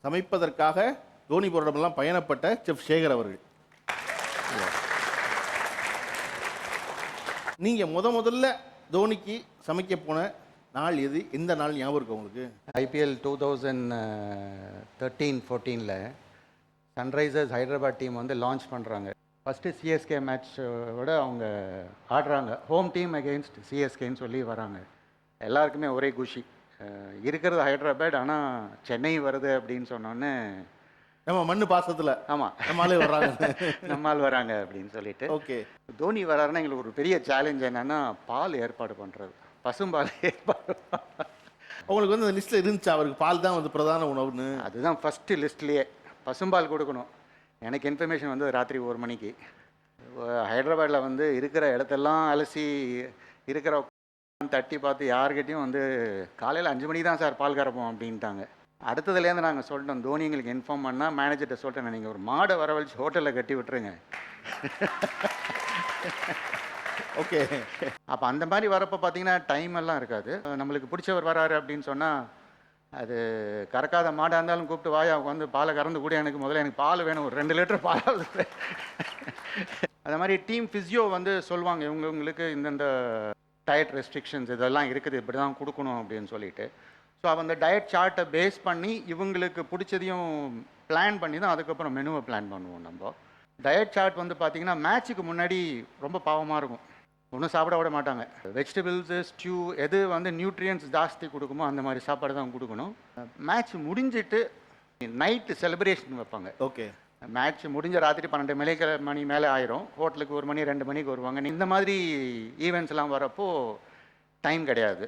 சமைப்பதற்காக Dhoni போராட்டமெல்லாம் பயணப்பட்ட chef Sekar அவர்கள். நீங்கள் முதல்ல தோனிக்கு சமைக்க போன நாள் எது? எந்த நாள் ஞாபகம் இருக்கு உங்களுக்கு? IPL 2013-14 சன்ரைசர்ஸ் ஹைதராபாத் டீம் வந்து லான்ச் பண்ணுறாங்க. ஃபஸ்ட்டு CSK மேட்சோட அவங்க ஆடுறாங்க. ஹோம் டீம் அகெயின்ஸ்ட் CSKன்னு சொல்லி வராங்க. எல்லாருக்குமே ஒரே குஷி. இருக்கிறது ஹைதராபாத், ஆனால் சென்னை வருது அப்படின்னு சொன்னோன்னே நம்ம மண்ணு பாசத்தில் ஆமாம் நம்மளாலே வர்றாங்க நம்மால் வராங்க அப்படின்னு சொல்லிட்டு. ஓகே, தோனி வராருன்னா எங்களுக்கு ஒரு பெரிய சேலஞ்ச் என்னென்னா பால் ஏற்பாடு பண்ணுறது, பசும்பால் ஏற்பாடு. உங்களுக்கு வந்து அந்த லிஸ்ட்டில் இருந்துச்சு அவருக்கு பால் தான் வந்து பிரதான உணவுன்னு? அதுதான் ஃபஸ்ட்டு லிஸ்ட்லேயே பசும்பால் கொடுக்கணும். எனக்கு இன்ஃபர்மேஷன் வந்து ராத்திரி 1 மணிக்கு. ஹைதராபாத்தில் வந்து இருக்கிற இடத்தெல்லாம் அலசி இருக்கிற தட்டி பார்த்து யார்கிட்டையும் வந்து காலையில் 5 மணிக்கு தான் சார் பால் கறப்போம் அப்படின்ட்டாங்க. அடுத்ததுலேருந்து நாங்கள் சொல்லிட்டோம், தோனி எங்களுக்கு இன்ஃபார்ம் பண்ணால் மேனேஜர்கிட்ட சொல்லிட்டேன், நீங்கள் ஒரு மாடை வரவழைச்சி ஹோட்டலில் கட்டி விட்டுருங்க. ஓகே. அப்போ அந்த மாதிரி வரப்போ பார்த்தீங்கன்னா டைம் எல்லாம் இருக்காது. நம்மளுக்கு பிடிச்சவர் வராரு அப்படின்னு சொன்னால் அது கறக்காத மாடாக இருந்தாலும் கூப்பிட்டு வாயா வந்து பாலை கறந்து கூட, எனக்கு முதல்ல எனக்கு பால் வேணும், ஒரு 2 லிட்டர் பால். அந்த மாதிரி டீம் ஃபிசியோ வந்து சொல்லுவாங்க, இவங்களுக்கு இந்தந்த டயட் ரெஸ்ட்ரிக்ஷன்ஸ் இதெல்லாம் இருக்குது, இப்படி தான் கொடுக்கணும் அப்படின்னு சொல்லிட்டு. ஸோ அந்த டயட் சார்ட்டை பேஸ் பண்ணி இவங்களுக்கு பிடிச்சதையும் பிளான் பண்ணி தான் அதுக்கப்புறம் மெனுவை பிளான் பண்ணுவோம். நம்ம டயட் சார்ட் வந்து பார்த்திங்கன்னா மேட்ச்சுக்கு முன்னாடி ரொம்ப பாவமாக இருக்கும், ஒன்றும் சாப்பிட விட மாட்டாங்க. வெஜிடபிள்ஸு, ஸ்டியூ எது வந்து நியூட்ரியன்ஸ் ஜாஸ்தி கொடுக்குமோ அந்த மாதிரி சாப்பாடு தான் கொடுக்கணும். மேட்ச் முடிஞ்சிட்டு நைட்டு செலிப்ரேஷன் வைப்பாங்க. ஓகே. மேட்ச் முடிஞ்ச ராத்திரி 12 மணி மேலே ஆயிரும். ஹோட்டலுக்கு 1 மணி 2 மணிக்கு வருவாங்க. இந்த மாதிரி ஈவெண்ட்ஸ்லாம் வரப்போ டைம் கிடையாது.